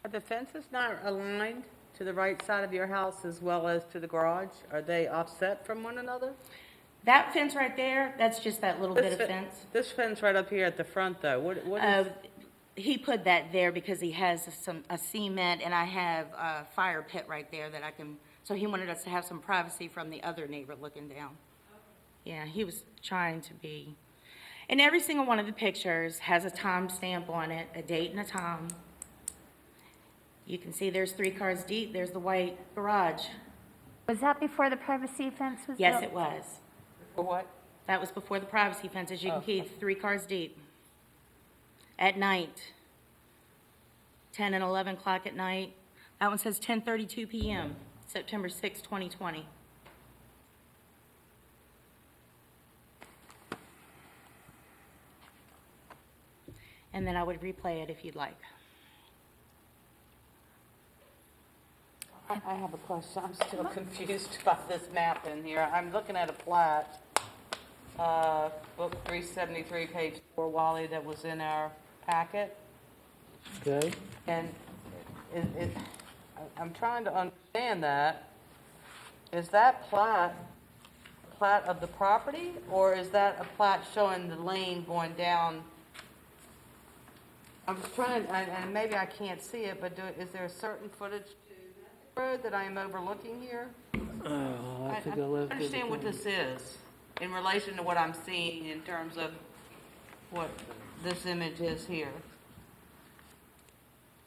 Are the fences not aligned to the right side of your house as well as to the garage? Are they offset from one another? That fence right there, that's just that little bit of fence. This fence right up here at the front, though, what is? He put that there because he has a cement, and I have a fire pit right there that I can, so he wanted us to have some privacy from the other neighbor looking down. Yeah, he was trying to be. And every single one of the pictures has a time stamp on it, a date and a time. You can see there's 3 cars deep, there's the white garage. Was that before the privacy fence was built? Yes, it was. For what? That was before the privacy fence, as you can see, 3 cars deep. At night, 10 and 11 o'clock at night. That one says 10:32 p.m., September 6, 2020. And then I would replay it if you'd like. I have a question. I'm still confused about this map in here. I'm looking at a plat, book 373, page 4, Wally, that was in our packet. Okay. And I'm trying to understand that. Is that plat of the property, or is that a plat showing the lane going down? I'm just trying, and maybe I can't see it, but is there a certain footage to the road that I am overlooking here? I think I left it. Understand what this is in relation to what I'm seeing in terms of what this image is here.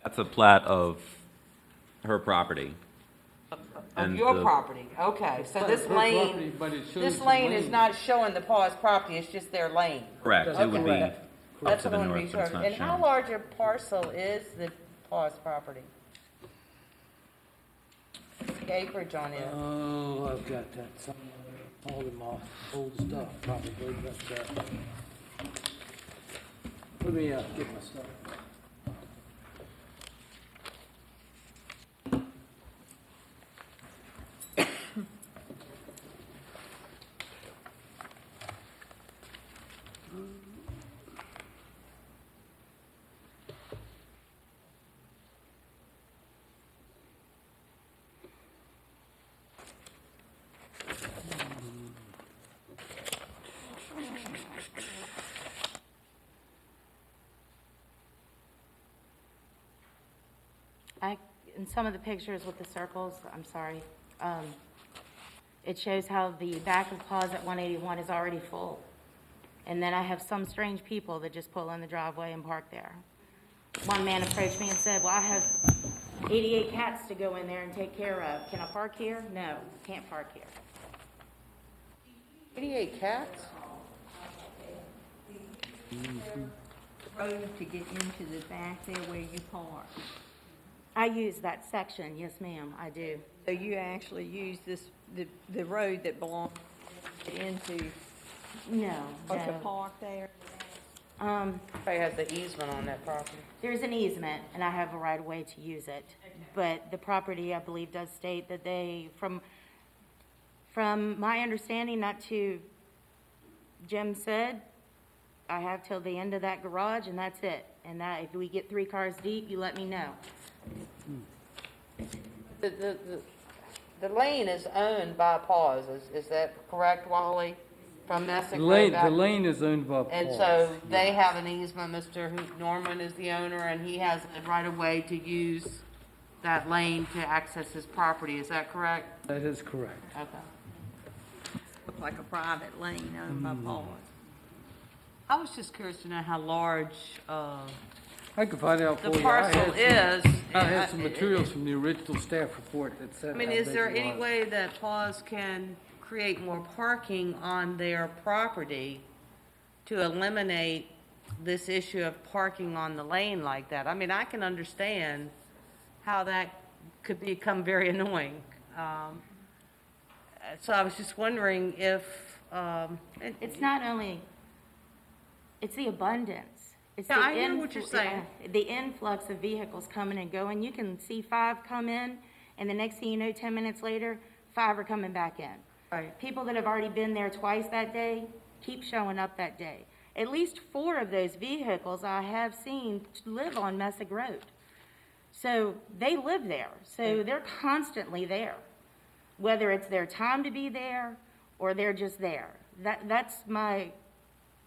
That's a plat of her property. Of And your the- property, okay, so this Her property, lane, but it shows this the lane is lane. not showing the Paws property, it's just their lane. Correct. It would be Okay. up That's to what I the want to be north, sure. but it's not And how shown. large a parcel is the Paws property? The acreage on it? Oh, I've got that somewhere. All of my old stuff probably, but, let me, get my stuff. In some of the pictures with the circles, I'm sorry, it shows how the back of Paws at 181 is already full. And then I have some strange people that just pull in the driveway and park there. One man approached me and said, well, I have 88 cats to go in there and take care of. Can I park here? No, can't park here. 88 cats? Road to get into the back there where you park. I use that section, yes ma'am, I do. So you actually use this, the road that belongs into, No, or to no. park there? They has the easement on that property. There's an easement, and I have a right of way to use it. But the property, I believe, does state that they, from my understanding, not to, Jim said, I have till the end of that garage, and that's it. And that, if we get 3 cars deep, you let me know. The lane is owned by Paws, is that correct, Wally? From Messick The Road lane, back? the lane is owned by Paul. And so they have an easement, Norman is the owner, and he has the right of way to use that lane to access his property, is that correct? That is correct. Okay. Look like a private lane owned by Paul. I was just curious to know how large, I can find out for the you. parcel is. I had some materials from the original staff report that said. I mean, how is big there it any was. way that Paws can create more parking on their property to eliminate this issue of parking on the lane like that? I mean, I can understand how that could become very annoying. So I was just wondering if, It's not only, it's the abundance. It's Yeah, the I hear what you're saying. The influx of vehicles coming and going. You can see 5 come in, and the next thing you know, 10 minutes later, 5 are coming back in. Right. People that have already been there twice that day keep showing up that day. At least 4 of those vehicles I have seen live on Messick Road. So they live there, so they're constantly there, whether it's their time to be there or they're just there.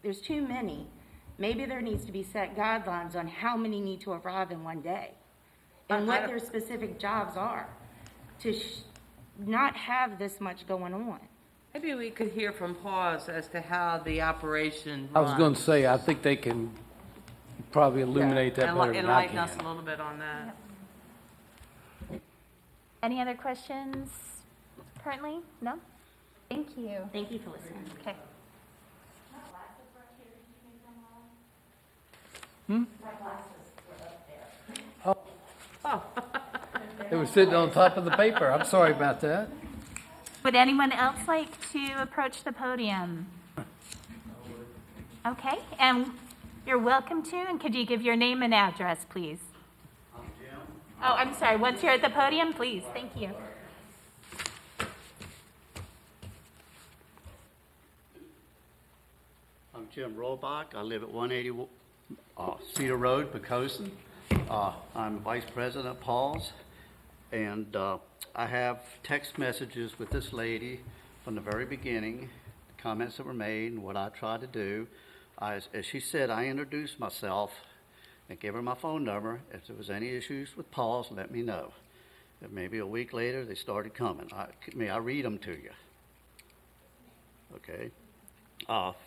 There's too many. Maybe there needs to be set guidelines on how many need to arrive in one day and what their specific jobs are to not have this much going on. Maybe we could hear from Paws as to how the operation I was gonna runs. say, I think they can probably illuminate that better than I Enlighten us a can. little bit on that. Any other questions currently? No? Thank you. Thank you for listening. Okay. They were sitting on top of the paper. I'm sorry about that. Would anyone else like to approach the podium? Okay, and you're welcome to, and could you give your name and address, please? I'm Jim. Oh, I'm sorry, once you're at the podium, please, thank you. I'm Jim Rollbach. I live at 180 Cedar Road, Poquoson. I'm Vice President of Paul's, and I have text messages with this lady from the very beginning, the comments that were made, and what I tried to do. As she said, I introduced myself and gave her my phone number. If there was any issues with Paul's, let me know. And maybe a week later, they started coming. May I read them to you? Okay.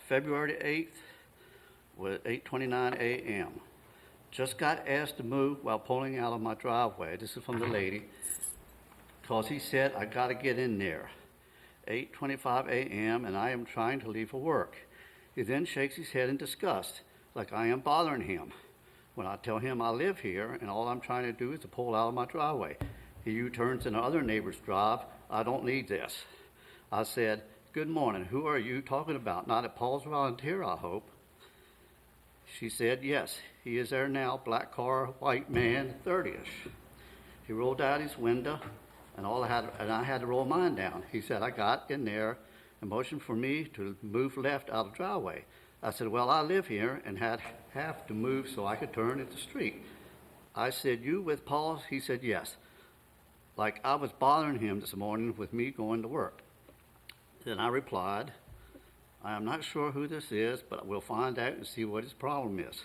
February 8th was 8:29 a.m. Just got asked to move while pulling out of my driveway. This is from the lady. Because he said, I got to get in there. 8:25 a.m. and I am trying to leave for work. He then shakes his head in disgust, like I am bothering him. When I tell him I live here and all I'm trying to do is to pull out of my driveway. He U-turns in other neighbor's drive. I don't need this. I said, good morning. Who are you talking about? Not at Paul's Volunteer, I hope. She said, yes, he is there now, black car, white man, 30ish. He rolled out his window, and I had to roll mine down. He said, I got in there and motioned for me to move left out of the driveway. I said, well, I live here and have to move so I could turn at the street. I said, you with Paul? He said, yes. Like I was bothering him this morning with me going to work. Then I replied, I am not sure who this is, but we'll find out and see what his problem is.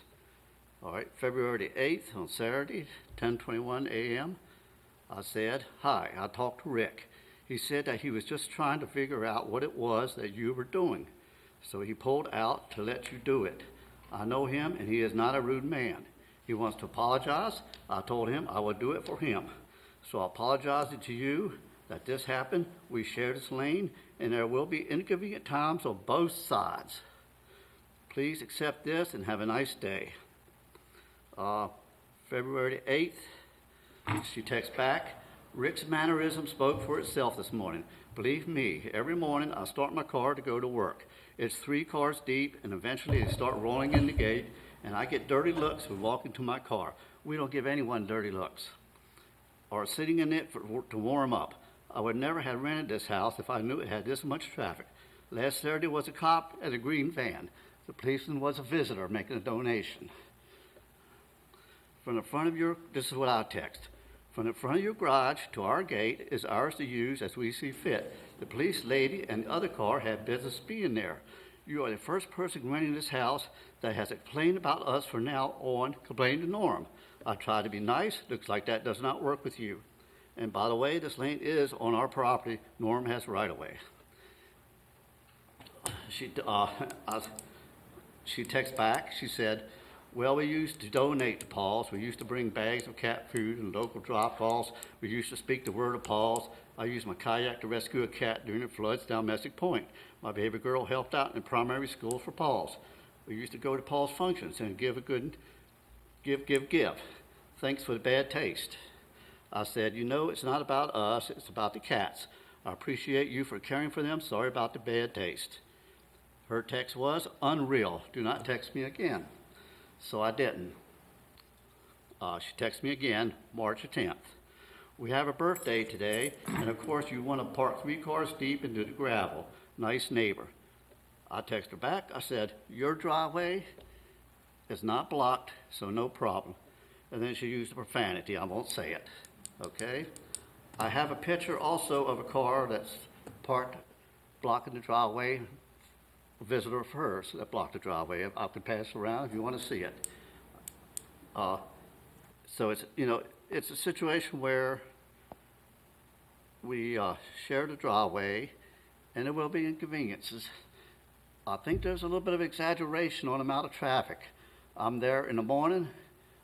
All right, February 8th on Saturday, 10:21 a.m., I said, hi, I talked to Rick. He said that he was just trying to figure out what it was that you were doing. So he pulled out to let you do it. I know him, and he is not a rude man. He wants to apologize. I told him I would do it for him. So I apologize to you that this happened. We share this lane, and there will be inconvenient times on both sides. Please accept this and have a nice day. February 8th, she texts back, Rick's mannerism spoke for itself this morning. Believe me, every morning I start my car to go to work. It's 3 cars deep, and eventually they start rolling in the gate, and I get dirty looks when walking to my car. We don't give anyone dirty looks. Or sitting in it to warm up. I would never have rented this house if I knew it had this much traffic. Last Saturday was a cop at a green van. The policeman was a visitor making a donation. From the front of this is what I text. From the front of your garage to our gate is ours to use as we see fit. The police lady and the other car have business being there. You are the first person renting this house that has complained about us from now on, complained to Norm. I try to be nice. Looks like that does not work with you. And by the way, this lane is on our property. Norm has right of way. She texts back. She said, well, we used to donate to Paul's. We used to bring bags of cat food and local drop-offs. We used to speak the word of Paul's. I used my kayak to rescue a cat during the floods down Messick Point. My baby girl helped out in primary school for Paul's. We used to go to Paul's functions and give. Thanks for the bad taste. I said, you know, it's not about us. It's about the cats. I appreciate you for caring for them. Sorry about the bad taste. Her text was, unreal. Do not text me again. So I didn't. She texted me again, March 10th. We have a birthday today, and of course you want to park 3 cars deep into the gravel. Nice neighbor. I texted her back. I said, your driveway is not blocked, so no problem. and then she used profanity. I won't say it, okay? I have a picture also of a car that's parked, blocking the driveway, a visitor of hers that blocked the driveway. I could pass around if you want to see it. So it's, it's a situation where we share the driveway, and there will be inconveniences. I think there's a little bit of exaggeration on the amount of traffic. I'm there in the morning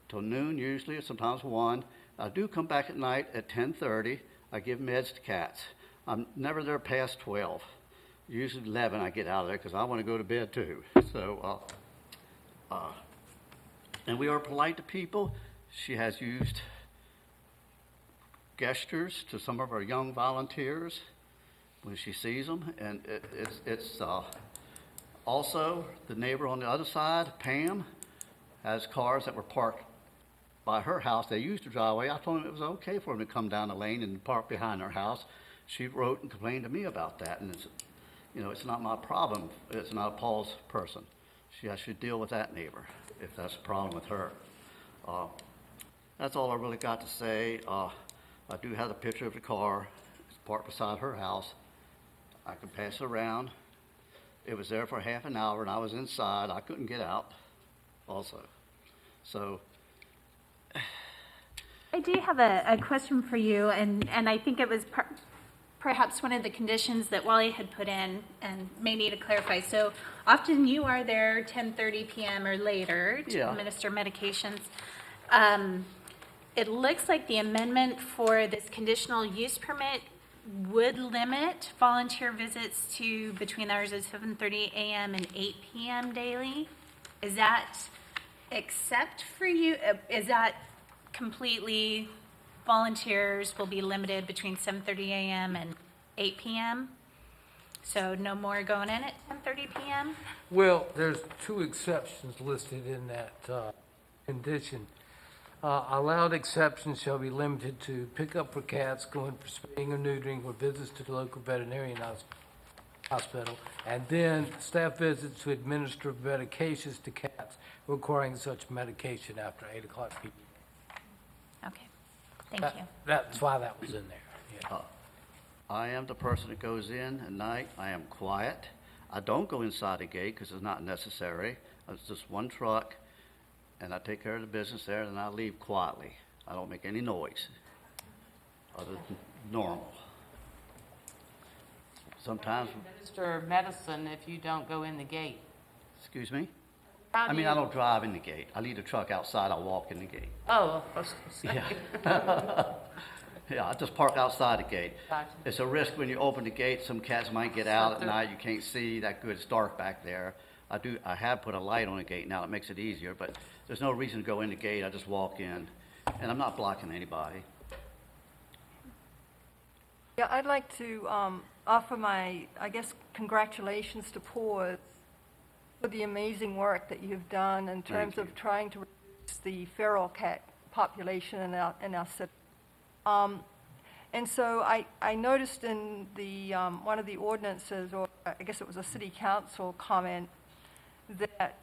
till noon usually, or sometimes 1. I do come back at night at 10:30. I give meds to cats. I'm never there past 12. Usually 11 I get out of there because I want to go to bed too. So, and we are polite to people. She has used gestures to some of our young volunteers when she sees them, and it's also the neighbor on the other side, Pam, has cars that were parked by her house. They used the driveway. I told them it was okay for them to come down the lane and park behind her house. She wrote and complained to me about that, and it's not my problem. It's not Paul's person. I should deal with that neighbor if that's a problem with her. That's all I really got to say. I do have a picture of the car. It's parked beside her house. I can pass it around. It was there for half an hour, and I was inside. I couldn't get out also. So I do have a question for you, and I think it was perhaps one of the conditions that Wally had put in and may need to clarify. So often you are there 10:30 p.m. or later to Yeah. administer medications. It looks like the amendment for this conditional use permit would limit volunteer visits to between the hours of 7:30 a.m. and 8 p.m. daily. Is that except for you? Is that completely volunteers will be limited between 7:30 a.m. and 8 p.m.? So no more going in at 10:30 p.m.? Well, there's 2 exceptions listed in that condition. Allowed exceptions shall be limited to pickup for cats going for spaying or neutering or visits to the local veterinarian hospital, and then staff visits to administer medications to cats requiring such medication after 8 o'clock p.m. Okay, thank you. That's why that was in there. Yeah. I am the person that goes in at night. I am quiet. I don't go inside the gate because it's not necessary. It's just one truck, and I take care of the business there, and I leave quietly. I don't make any noise other than normal. Sometimes, Administer medicine if you don't go in the gate. excuse me? How I do mean, you- I don't drive in the gate. I leave the truck outside. I walk in the gate. Oh, I was gonna say. Yeah. Yeah, I just park outside the gate. Gotcha. It's a risk when you open the gate. Some cats might get out at night. You can't see that good. It's dark back there. I have put a light on the gate now. It makes it easier, but there's no reason to go in the gate. I just walk in, and I'm not blocking anybody. Yeah, I'd like to offer my, I guess, congratulations to Paul for the amazing work that you've done in terms Thank of trying to reduce the feral cat population in our city. And so I noticed in the one of the ordinances, or I guess it was a city council comment, that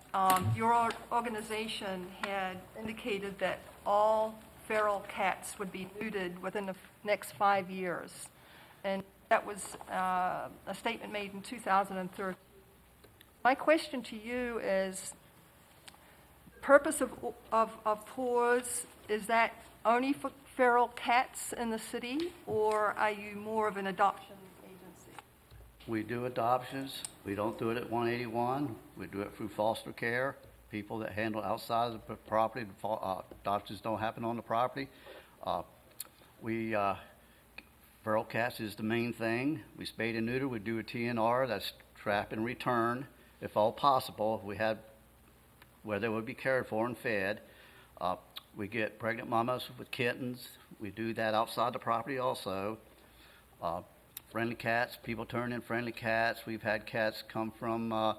your organization had indicated that all feral cats would be neutered within the next 5 years. And that was a statement made in 2013. My question to you is, purpose of PAWS, is that only for feral cats in the city, or are you more of an adoption agency? We do adoptions. We don't do it at 181. We do it through foster care, people that handle outside of the property. Adoptions don't happen on the property. Feral cats is the main thing. We spay and neuter. We do a TNR, that's trap and return, if all possible. We had where they would be cared for and fed. We get pregnant mamas with kittens. We do that outside the property also. Friendly cats, people turn in friendly cats. We've had cats come from a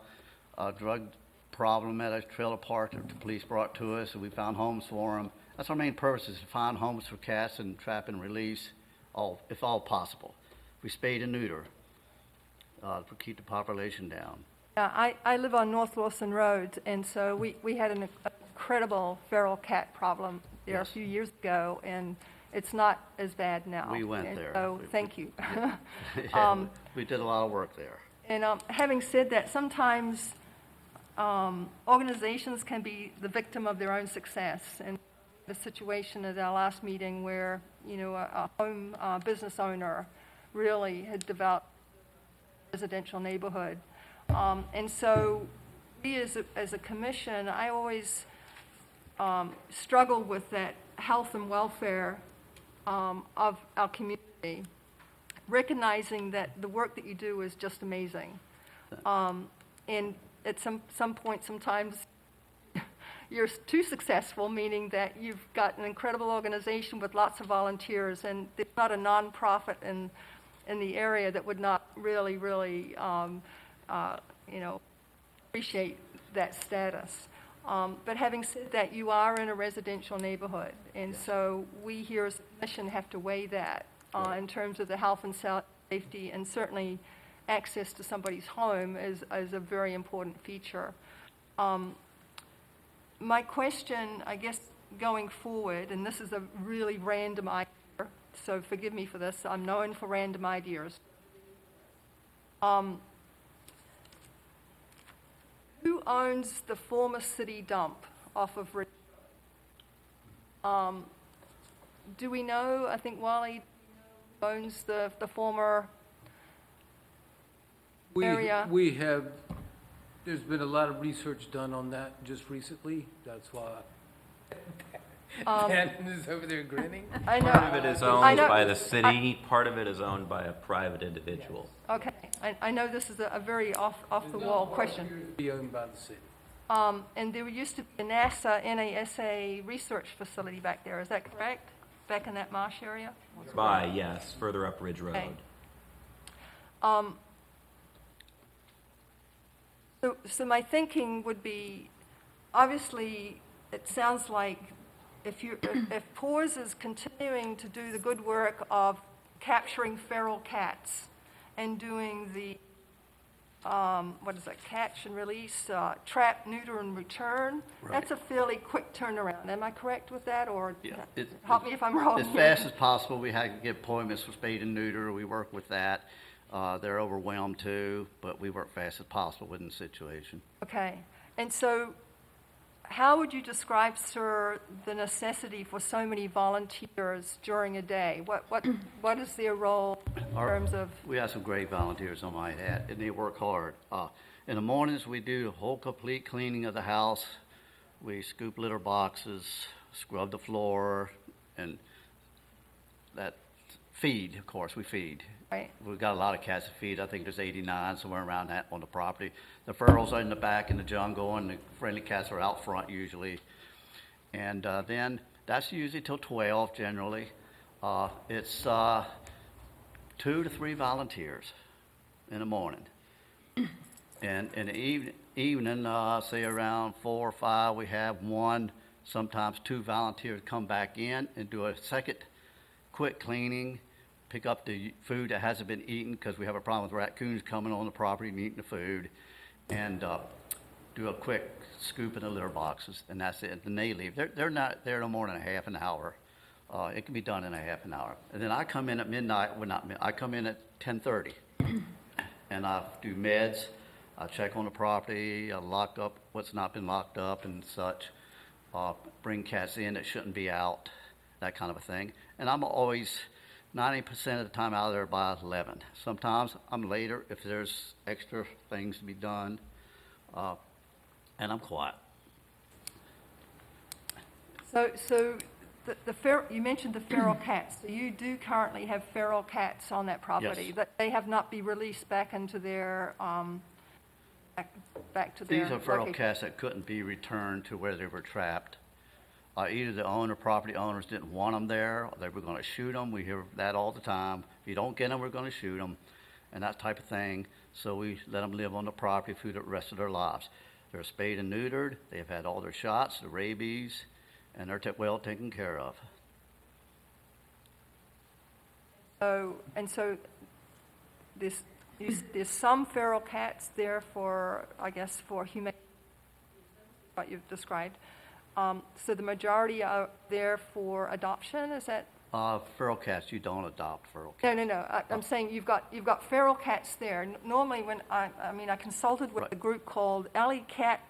drug problem at a trailer park that the police brought to us, and we found homes for them. That's our main purpose, is to find homes for cats and trap and release, if all possible. We spay and neuter to keep the population down. Yeah, I live on North Lawson Road, and so we had an incredible feral cat problem there a Yes. few years ago, and it's not as bad now. We went And there. So, thank you. Yeah, we did a lot of work there. And having said that, sometimes organizations can be the victim of their own success. And the situation at our last meeting where, a home business owner really had developed a residential neighborhood. And so we as a commission, I always struggle with that health and welfare of our community, recognizing that the work that you do is just amazing. And at some point, sometimes you're too successful, meaning that you've got an incredible organization with lots of volunteers, and there's not a nonprofit in the area that would not really, really, appreciate that status. But having said that, you are in a residential neighborhood, and so we here as a commission have to weigh that in terms of the health and safety, and certainly access to somebody's home is a very important feature. My question, I guess, going forward, and this is a really random idea, so forgive me for this, I'm known for random ideas. Who owns the former city dump off of Ridge? Do we know, I think Wally owns the former area? We have, there's been a lot of research done on that just recently, that's why. Dan is over there grinning. I know. Part of it is I owned know- by the city, part of it is owned by a private individual. Okay, I know this is a very off-the-wall question. Be owned by the city. And there used to be a NASA research facility back there, is that correct? Back in that marsh area? By, yes, further up Ridge Road. Okay. So my thinking would be, obviously, it sounds like if PAWS is continuing to do the good work of capturing feral cats and doing the, catch and release, trap, neuter, and return, that's a fairly quick turnaround. Am I correct with that, or Yeah, help me if I'm wrong? As fast as possible, we had to get appointments for spade and neuter, we work with that. They're overwhelmed too, but we work fast as possible within the situation. Okay, and so how would you describe, sir, the necessity for so many volunteers during a day? What is their role in terms of? We have some great volunteers on my hat, and they work hard. In the mornings, we do the whole complete cleaning of the house. We scoop litter boxes, scrub the floor, and that feed, of course, we feed. Right. We've got a lot of cats to feed. I think there's 89, somewhere around that on the property. The ferals are in the back in the jungle, and the friendly cats are out front usually. And then that's usually till 12 generally. It's 2 to 3 volunteers in the morning. And in the evening, say around 4 or 5, we have 1, sometimes 2 volunteers come back in and do a second quick cleaning, pick up the food that hasn't been eaten, because we have a problem with raccoons coming on the property and eating the food, and do a quick scoop in the litter boxes, and that's it. And they leave. They're not there no more than a half an hour. It can be done in a half an hour. And then I come in at midnight. Well, not midnight. I come in at 10:30, and I do meds. I check on the property. I lock up what's not been locked up and such. Bring cats in that shouldn't be out, that kind of a thing. And I'm always 90% of the time out of there by 11. Sometimes I'm later if there's extra things to be done, and I'm quiet. So you mentioned the feral cats. So you do currently have feral cats on that property? Yes. That they have not been released back into their, back to their These are feral location? cats that couldn't be returned to where they were trapped. Either the owner, property owners didn't want them there, or they were going to shoot them. We hear that all the time. If you don't get them, we're going to shoot them, and that type of thing. So we let them live on the property for the rest of their lives. They're spayed and neutered. They've had all their shots, the rabies, and they're well taken care of. So there's some feral cats there for, I guess, for humane, what you've described. So the majority are there for adoption, is that? Feral cats, you don't adopt feral cats. No. I'm saying you've got feral cats there. Normally, when I consulted with Right. a group called Alley Cat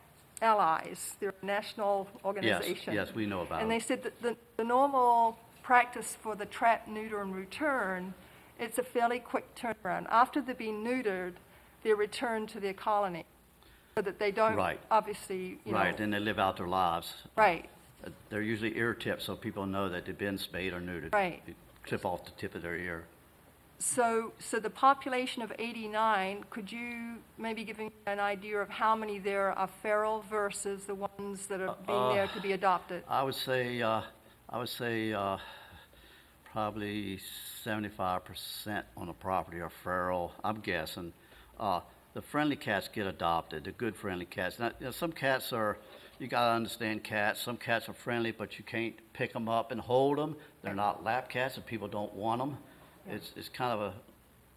Allies. They're a national organization. Yes, we know about And it. they said that the normal practice for the trap, neuter, and return, it's a fairly quick turnaround. After they've been neutered, they're returned to their colony, so that they don't, Right. obviously, Right, and they live out their lives. Right. They're usually ear tips, so people know that they've been spayed or neutered. Right. They clip off the tip of their ear. So the population of 89, could you maybe give me an idea of how many there are feral versus the ones that are being there to be adopted? I would say probably 75% on the property are feral. I'm guessing. The friendly cats get adopted. The good friendly cats. Now, some cats are. You gotta understand cats. Some cats are friendly, but you can't pick them up and hold them. They're not lap cats, and people don't want them. It's kind of a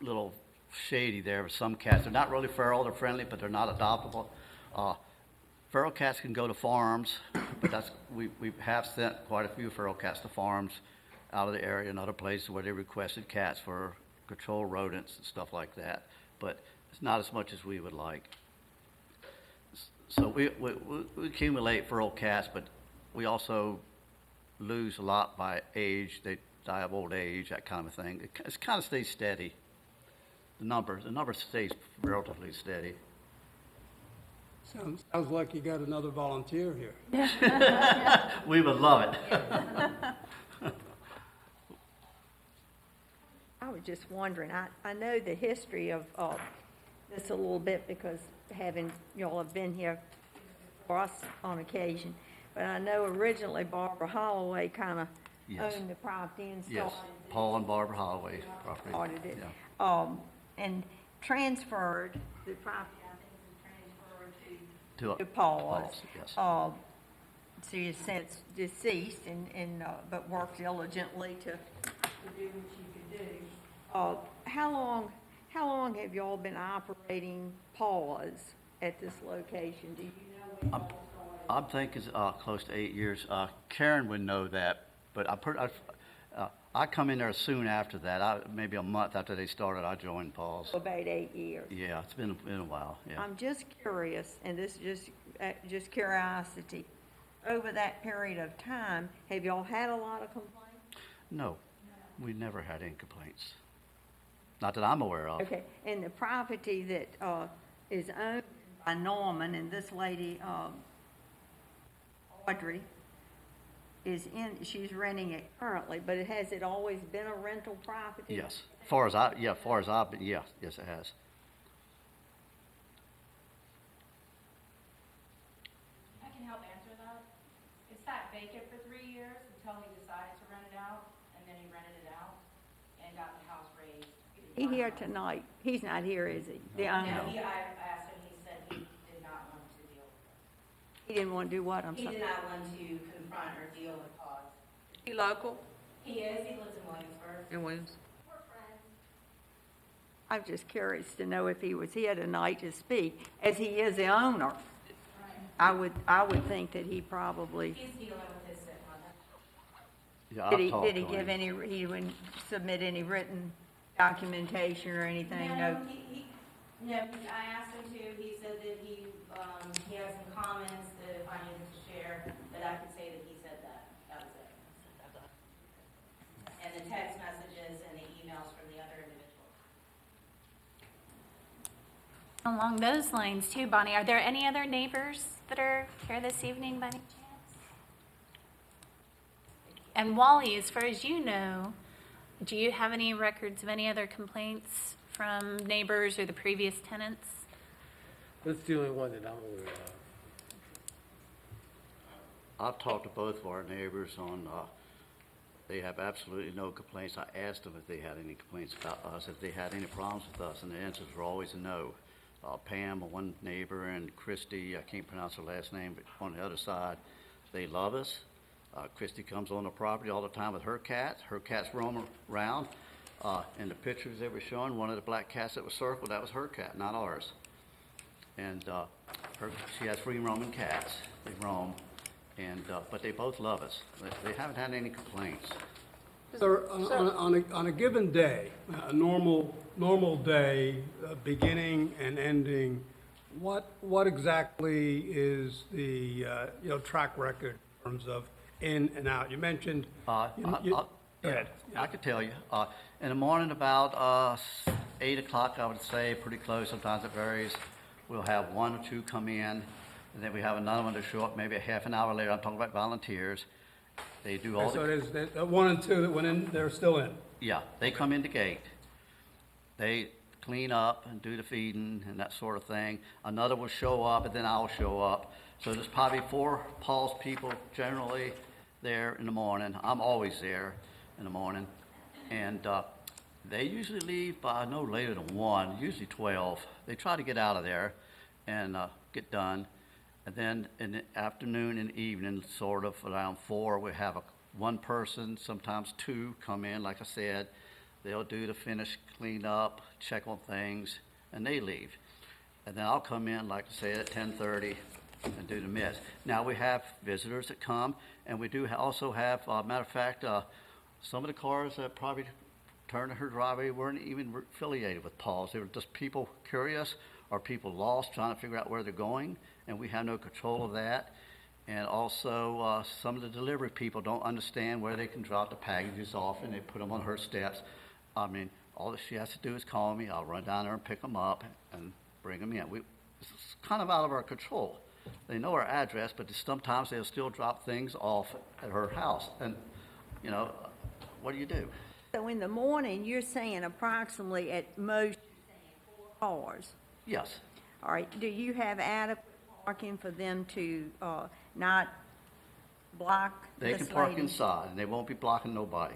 little shady there with some cats. They're not really feral. They're friendly, but they're not adoptable. Feral cats can go to farms, but we have sent quite a few feral cats to farms out of the area and other places where they requested cats for control rodents and stuff like that. But it's not as much as we would like. So we accumulate feral cats, but we also lose a lot by age. They die of old age, that kind of thing. It kind of stays steady. The number stays relatively steady. Sounds like you got another volunteer here. We would love it. I was just wondering, I know the history of this a little bit because y'all have been here for us on occasion, but I know originally Barbara Holloway kind of Yes. owned the property and Yes, started Paul and Barbara Holloway property. started it. Yeah. And transferred the property, I think it was transferred to To Paul's. yes. So you've since deceased and but worked diligently to do what you could do. How long have y'all been operating Paul's at this location? Do you know when y'all started? I'm thinking close to 8 years. Karen would know that, but I come in there soon after that. Maybe a month after they started, I joined Paul's. About 8 years. Yeah, it's been a while. Yeah. I'm just curious, and this is just curiosity. Over that period of time, have y'all had a lot of complaints? No, we never had any complaints. Not that I'm aware of. Okay, and the property that is owned by Norman and this lady, Audrey, she's renting it currently, but has it always been a rental property? Yes. As far as I've been, yes, it has. I can help answer that. It sat vacant for 3 years until he decided to rent it out, and then he rented it out and got the house raised. He here tonight. He's not here, is he? The owner. No, I asked him, he said he did not want to deal with it. He didn't want to do what? I'm He sorry. did not want to confront or deal with cause. He local He is, he lives in Williamsburg. in Williams? We're friends. I'm just curious to know if he was here tonight to speak, as he is the owner. I would think that he probably, He's dealing with his stepmother. Yeah, I've did he, talked did he to give him. he wouldn't submit any written documentation or anything? No, I asked him to, he said that he has some comments that if I needed to share, that I could say that he said that. That was it. And the text messages and the emails from the other individuals. Along those lines too, Bonnie, are there any other neighbors that are here this evening by any chance? And Wally, as far as you know, do you have any records of any other complaints from neighbors or the previous tenants? That's the only one that I'm aware of. I've talked to both of our neighbors they have absolutely no complaints. I asked them if they had any complaints about us, if they had any problems with us, and the answers were always a no. Pam, one neighbor, and Christy, I can't pronounce her last name, but on the other side, they love us. Christy comes on the property all the time with her cats. Her cats roam around. In the pictures they were showing, one of the black cats that was circled, that was her cat, not ours. And she has free roaming cats. They roam. And, but they both love us. They haven't had any complaints. Sir, on a given day, a normal day, beginning and ending, what exactly is the, track record in terms of in and out? You mentioned, go ahead. I could tell you. In the morning about 8 o'clock, I would say, pretty close. Sometimes it varies. We'll have one or two come in, and then we have another one to show up maybe a half an hour later. I'm talking about volunteers. They do all So the... it is, the 1 and 2 that went in, they're still in? Yeah, they come in the gate. They clean up and do the feeding and that sort of thing. Another will show up, and then I'll show up. So there's probably 4 Paul's people generally there in the morning. I'm always there in the morning. And they usually leave by no later than 1, usually 12. They try to get out of there and get done. And then in the afternoon and evening, sort of around 4, we have one person, sometimes 2, come in. Like I said, they'll do the finish, clean up, check on things, and they leave. And then I'll come in, like I said, at 10:30 and do the miss. Now we have visitors that come, and we do also have, matter of fact, some of the cars that probably turned to her driveway weren't even affiliated with Paul's. They were just people curious or people lost trying to figure out where they're going, and we have no control of that. And also, some of the delivery people don't understand where they can drop the packages off, and they put them on her steps. I mean, all that she has to do is call me. I'll run down there and pick them up and bring them in. It's kind of out of our control. They know our address, but sometimes they'll still drop things off at her house. And, what do you do? So in the morning, you're saying approximately at most 4 cars. Yes. All right, do you have adequate parking for them to not block They this can park lady? inside, and they won't be blocking nobody.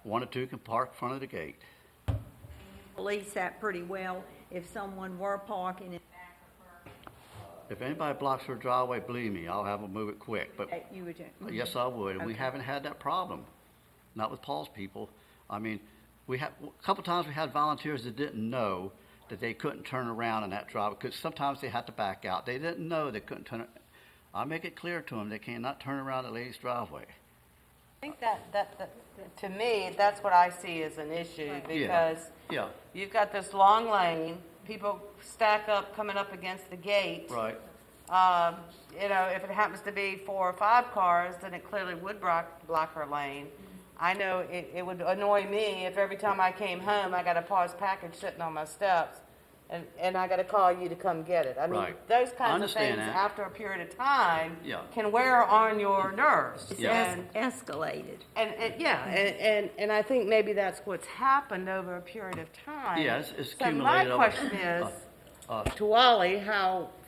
1 or 2 can park in front of the gate. Police that pretty well if someone were parking in back of If anybody blocks her driveway, believe me, I'll have them move it quick. But her. You would, yes, I would, and we Okay. haven't had that problem. Not with Paul's people. I mean, a couple times we had volunteers that didn't know that they couldn't turn around in that driveway, because sometimes they had to back out. They didn't know they couldn't turn. I make it clear to them they cannot turn around the lady's driveway. I think that to me, that's what I see as an issue, because Yeah, you've got this long lane, people stack up coming up against the gate. right. If it happens to be 4 or 5 cars, then it clearly would block her lane. I know it would annoy me if every time I came home, I got a paused package sitting on my steps, and I got to call you to come get it. I mean, Right. those I kinds of understand things, that. after a period of time, Yeah. can wear on your nerves. it's Yeah. escalated. And I think maybe that's what's happened over a period of time. Yeah, it's So my accumulated over- question is, to Wally,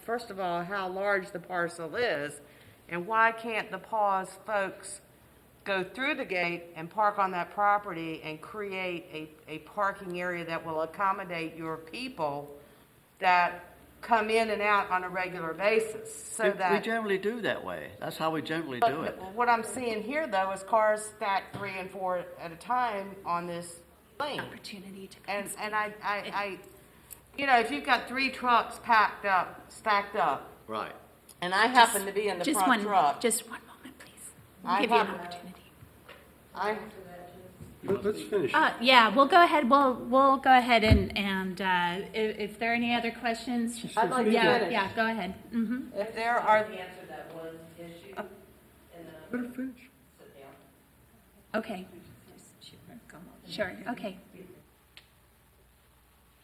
first of all, how large the parcel is, and why can't the Paws folks go through the gate and park on that property and create a parking area that will accommodate your people that come in and out on a regular basis, so We that... generally do that way. That's how we generally do it. What I'm seeing here, though, is cars stacked 3 and 4 at a time on this lane. Opportunity to. And I, if you've got 3 trucks stacked up, Right. and I happen to be in the Just front truck, just one moment, please. I We'll give you an have- opportunity. Let's finish. Yeah, we'll go ahead, we'll go ahead and, if there are any other questions. I'd like to finish. Yeah, go ahead. If there are, Answer that one issue in the Let her finish. sit down. Okay. Sure, okay.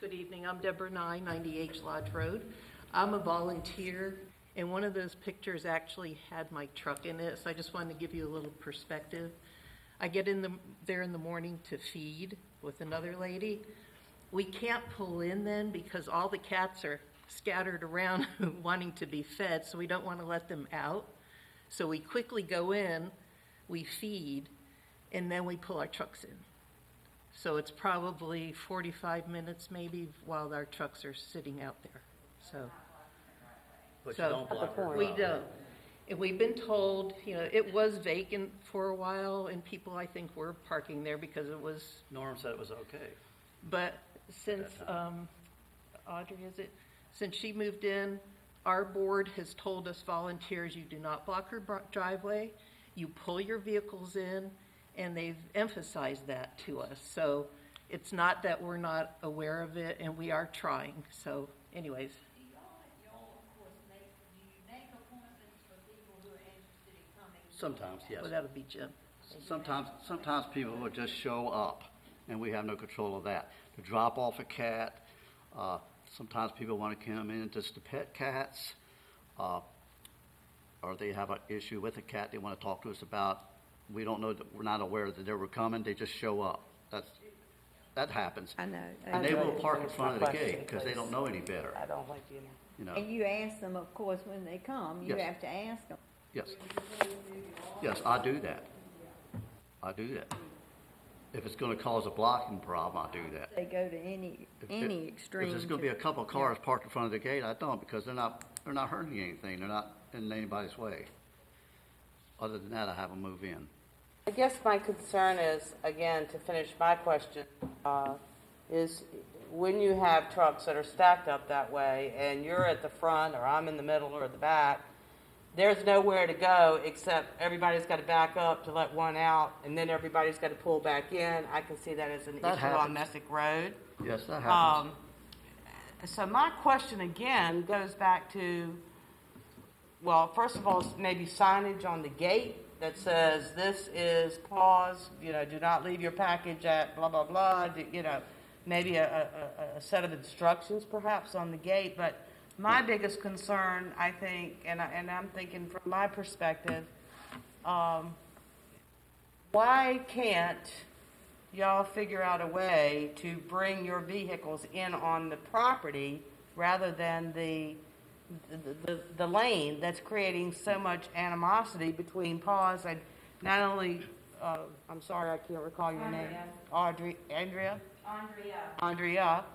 Good evening, I'm Deborah Nye, 90H Lodge Road. I'm a volunteer, and one of those pictures actually had my truck in it, so I just wanted to give you a little perspective. I get there in the morning to feed with another lady. We can't pull in then because all the cats are scattered around wanting to be fed, so we don't want to let them out. So we quickly go in, we feed, and then we pull our trucks in. So it's probably 45 minutes maybe while our trucks are sitting out there, so. But So- you don't block her We driveway. don't. And we've been told, it was vacant for a while, and people, I think, were parking there because it was, Norm said it was okay. but since, Audrey, since she moved in, Our board has told us volunteers, you do not block your driveway, you pull your vehicles in, and they've emphasized that to us. So it's not that we're not aware of it, and we are trying. So anyways, Do y'all, of course, do you make appointments for people who are interested in coming? Sometimes, yes. well, that'll be Jim. Sometimes people will just show up, and we have no control of that. To drop off a cat, sometimes people want to come in just to pet cats, or they have an issue with a cat they want to talk to us about. We don't know, we're not aware that they were coming, they just show up. That happens. I know. And they will park in front of the gate, because they don't know any better, I don't like you. you know. And you ask them, of course, when they come, you Yes. have to ask them. Yes. Yes, I do that. I do that. If it's gonna cause a blocking problem, I do that. They go to any extreme. If there's gonna be a couple of cars parked in front of the gate, I don't, because they're not hurting anything, they're not in anybody's way. Other than that, I have them move in. I guess my concern is, again, to finish my question, is when you have trucks that are stacked up that way, and you're at the front, or I'm in the middle or the back, there's nowhere to go except everybody's got to back up to let one out, and then everybody's got to pull back in. I can see that as an That issue on happens. Messick Road. Yes, that happens. So my question again goes back to, well, first of all, maybe signage on the gate that says this is pause, do not leave your package at blah, blah, blah, maybe a set of instructions perhaps on the gate. But my biggest concern, I think, and I'm thinking from my perspective, why can't y'all figure out a way to bring your vehicles in on the property rather than the lane that's creating so much animosity between Paws and not only, I'm sorry, I can't recall your name. Andrea? Andrea.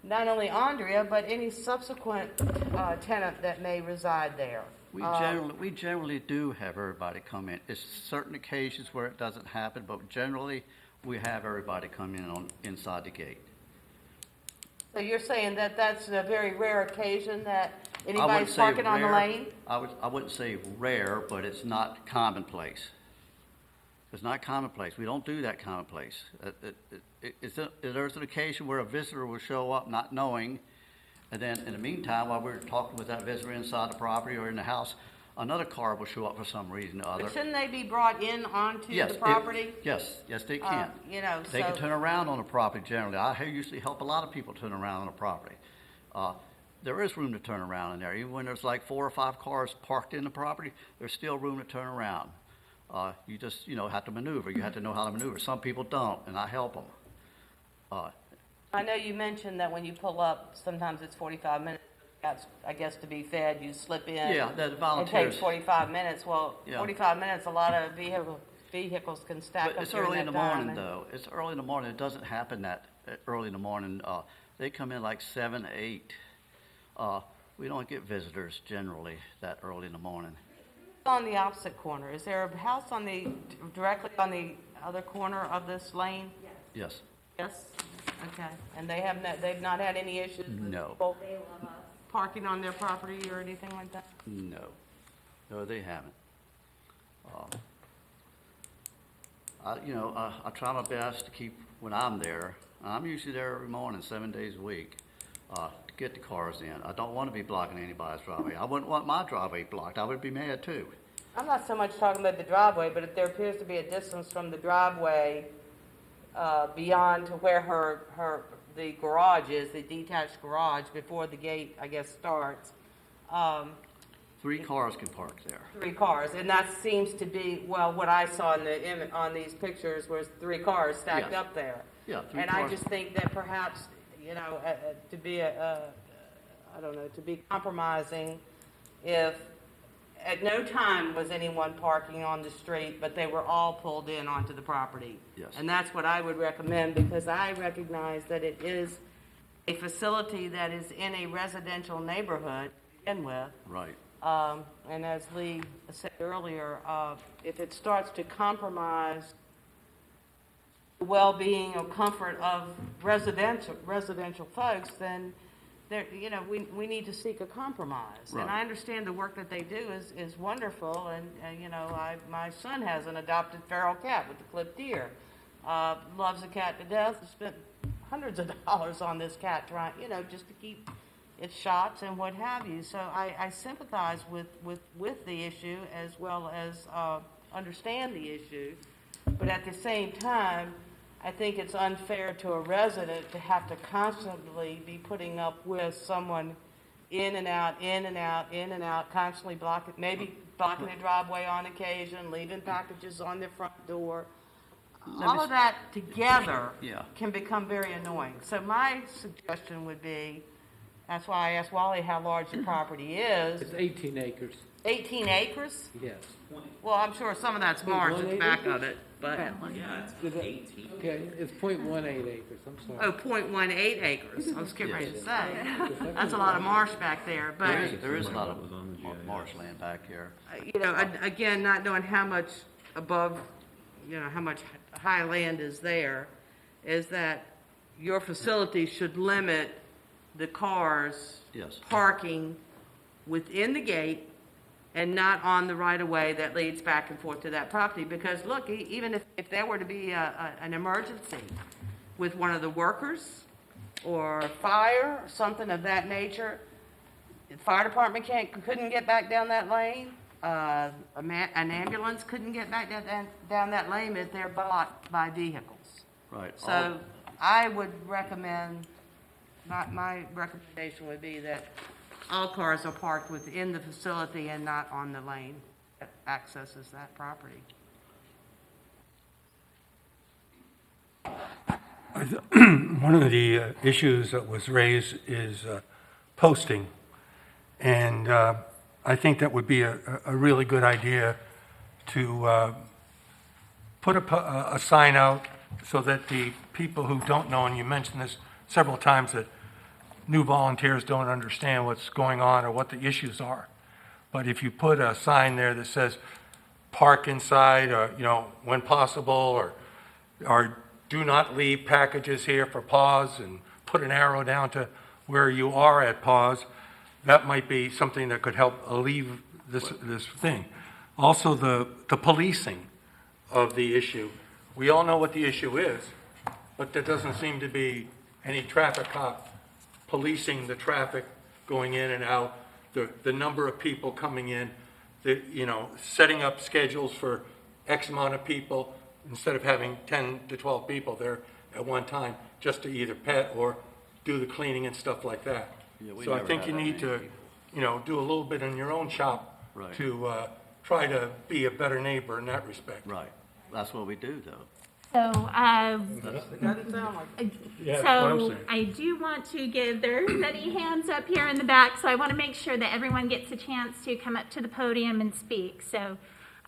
Not only Andrea, but any subsequent tenant that may reside there. We generally do have everybody come in. It's certain occasions where it doesn't happen, but generally, we have everybody come in inside the gate. So you're saying that that's a very rare occasion that I wouldn't anybody's say parking on the rare. lane? I wouldn't say rare, but it's not commonplace. It's not commonplace. We don't do that commonplace. There's an occasion where a visitor will show up not knowing, and then in the meantime, while we're talking with that visitor inside the property or in the house, another car will show up for some reason or other. But shouldn't they be brought in onto the property? Yes, they can. They can so, turn around on the property generally. I usually help a lot of people turn around on the property. There is room to turn around in there. Even when there's like 4 or 5 cars parked in the property, there's still room to turn around. You just, have to maneuver. You have to know how to maneuver. Some people don't, and I help them. I know you mentioned that when you pull up, sometimes it's 45 minutes. That's, I guess, to be fed, you slip in. Yeah, the It volunteers. takes 45 minutes. Well, Yeah. 45 minutes, a lot of vehicles can stack But up it's during early in that the time, morning, and- though. It's early in the morning. It doesn't happen that early in the morning. They come in like 7, 8. We don't get visitors generally that early in the morning. On the opposite corner, is there a house directly on the other corner of this lane? Yes. Yes? Okay. And they've not had any issues with No. people parking on their property or anything like that? No, they haven't. I try my best to keep, when I'm there, I'm usually there every morning, 7 days a week, to get the cars in. I don't want to be blocking anybody's driveway. I wouldn't want my driveway blocked. I would be mad too. I'm not so much talking about the driveway, but if there appears to be a distance from the driveway beyond to where the garage is, the detached garage, before the gate, I guess, starts, 3 cars can park there. 3 cars, and that seems to be, well, what I saw on these pictures was 3 cars stacked Yes. up there. Yeah, 3 And cars. I just think that perhaps, to be to be compromising, if at no time was anyone parking on the street, but they were all pulled in onto the property. Yes. And that's what I would recommend, because I recognize that it is a facility that is in a residential neighborhood to begin with. Right. And as Lee said earlier, if it starts to compromise the well-being or comfort of residential folks, then there, you know, we need to seek a compromise. And I Right. understand the work that they do is wonderful, and, you know, my son has an adopted feral cat with the clipped ear. Loves the cat to death, spent hundreds of dollars on this cat trying, you know, just to keep its shots and what have you. So I sympathize with the issue as well as understand the issue. But at the same time, I think it's unfair to a resident to have to constantly be putting up with someone in and out, in and out, in and out, constantly blocking, maybe blocking the driveway on occasion, leaving packages on their front door. All of that together Yeah. can become very annoying. So my suggestion would be, that's why I asked Wally how large the property is. It's 18 acres, 18 acres? yes. Well, I'm sure some of that's marsh at the 1.18 back of it, but, Okay, it's .18 acres, I'm sorry. oh, 0.18 acres, I was getting ready to say. That's a lot of marsh back there, but, There is a lot of Was on the GIS. marshland back here. you know, again, not knowing how much above, you know, how much high land is there, is that your facility should limit the cars Yes. parking within the gate and not on the right-of-way that leads back and forth to that property. Because look, even if there were to be an emergency with one of the workers or fire, or something of that nature, the fire department couldn't get back down that lane. An ambulance couldn't get back down that lane if they're blocked by vehicles. Right. So I would recommend, my recommendation would be that all cars are parked within the facility and not on the lane that accesses that property. One of the issues that was raised is posting. And I think that would be a really good idea to put a sign out so that the people who don't know, and you mentioned this several times, that new volunteers don't understand what's going on or what the issues are. But if you put a sign there that says, park inside, or, you know, when possible, or do not leave packages here for pause, and put an arrow down to where you are at pause, that might be something that could help alleviate this thing. Also, the policing of the issue. We all know what the issue is, but there doesn't seem to be any traffic cop policing the traffic going in and out, the number of people coming in, you know, setting up schedules for X amount of people, instead of having 10 to 12 people there at one time, just to either pet or do the cleaning and stuff like that. Yeah, we So I never think had you that need many to, people. you know, do a little bit in your own shop Right. to try to be a better neighbor in that respect. Right. That's what we do, though. So, Doesn't sound like Yeah, that's what I'm so saying. I do want to give, there are many hands up here in the back, so I want to make sure that everyone gets a chance to come up to the podium and speak. So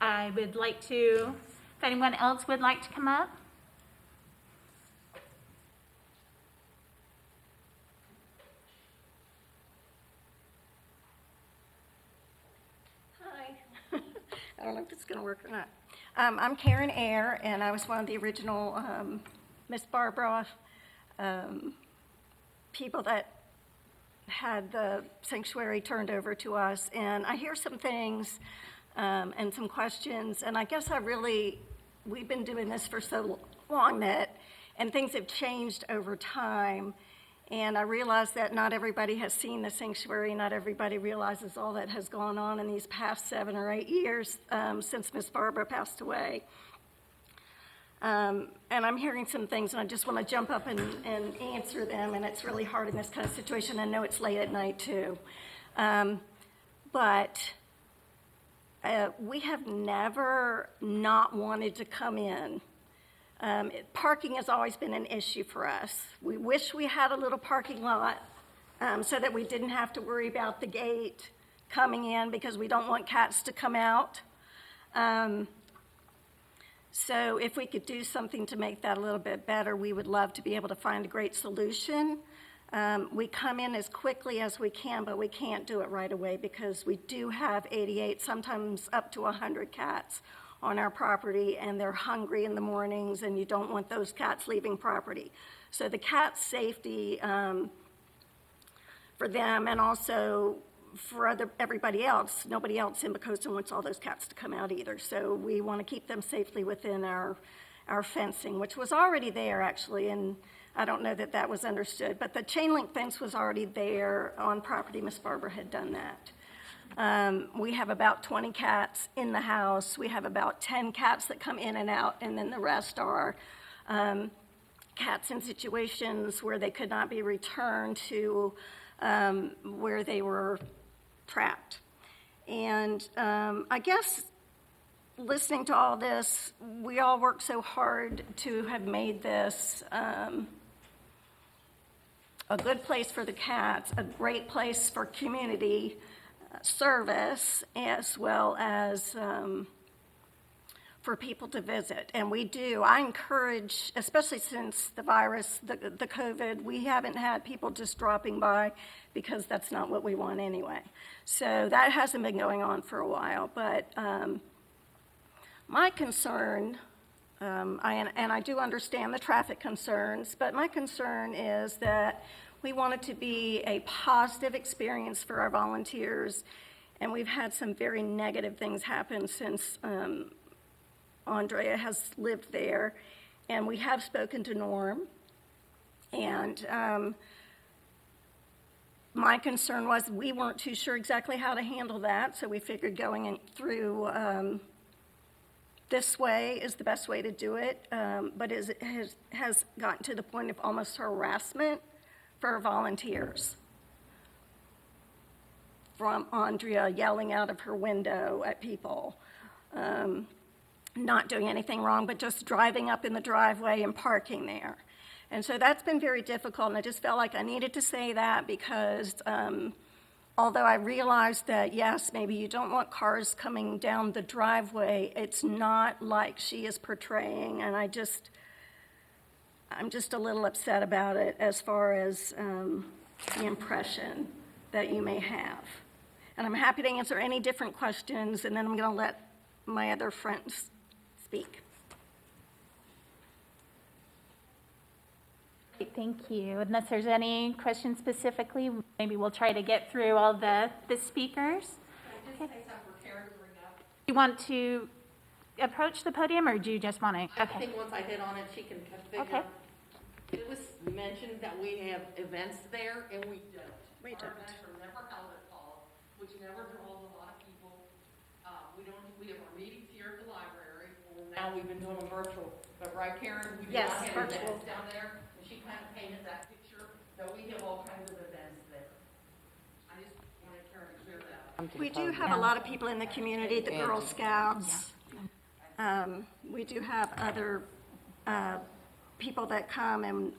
I would like to, if anyone else would like to come up? Hi. I don't know if it's going to work or not. I'm Karen Ayer, and I was one of the original Miss Barbara people that had the sanctuary turned over to us. And I hear some things and some questions, and I guess we've been doing this for so long and things have changed over time. And I realize that not everybody has seen the sanctuary, not everybody realizes all that has gone on in these past 7 or 8 years since Miss Barbara passed away. And I'm hearing some things, and I just want to jump up and answer them, and it's really hard in this kind of situation. I know it's late at night, too. But we have never not wanted to come in. Parking has always been an issue for us. We wish we had a little parking lot so that we didn't have to worry about the gate coming in, because we don't want cats to come out. So if we could do something to make that a little bit better, we would love to be able to find a great solution. We come in as quickly as we can, but we can't do it right away because we do have 88, sometimes up to 100 cats on our property, and they're hungry in the mornings, and you don't want those cats leaving property. So the cat safety for them and also for everybody else. Nobody else in Poquoson wants all those cats to come out either. So we want to keep them safely within our fencing, which was already there actually, and I don't know that that was understood, but the chain link fence was already there on property. Miss Barbara had done that. We have about 20 cats in the house. We have about 10 cats that come in and out, and then the rest are cats in situations where they could not be returned to where they were trapped. And I guess listening to all this, we all worked so hard to have made this a good place for the cats, a great place for community service, as well as for people to visit. And we do. I encourage, especially since the virus, the COVID, we haven't had people just dropping by because that's not what we want anyway. So that hasn't been going on for a while. But my concern, and I do understand the traffic concerns, but my concern is that we want it to be a positive experience for our volunteers, and we've had some very negative things happen since Andrea has lived there, and we have spoken to Norm, and my concern was we weren't too sure exactly how to handle that, so we figured going through this way is the best way to do it, but it has gotten to the point of almost harassment for our volunteers. From Andrea yelling out of her window at people, not doing anything wrong, but just driving up in the driveway and parking there. And so that's been very difficult, and I just felt like I needed to say that because although I realized that, yes, maybe you don't want cars coming down the driveway, it's not like she is portraying, and I'm just a little upset about it as far as the impression that you may have. And I'm happy to answer any different questions, and then I'm going to let my other friends speak. Great, thank you. Unless there's any questions specifically, maybe we'll try to get through all the speakers. You want to approach the podium, or do you just want to? I Okay. think once I hit on it, she can figure Okay. out. It was mentioned that we have events there, and we don't. We Our don't. events are never held at all, which never draws a lot of people. We have our meetings here at the library, and now we've been doing them virtual. But right, Karen, we do Yes, not have virtual. events down there, and she kind of painted that picture, that we have all kinds of events there. I just wanted Karen to clear that up. We do have a lot of people in the community, the Girl Scouts. We do have other people that come and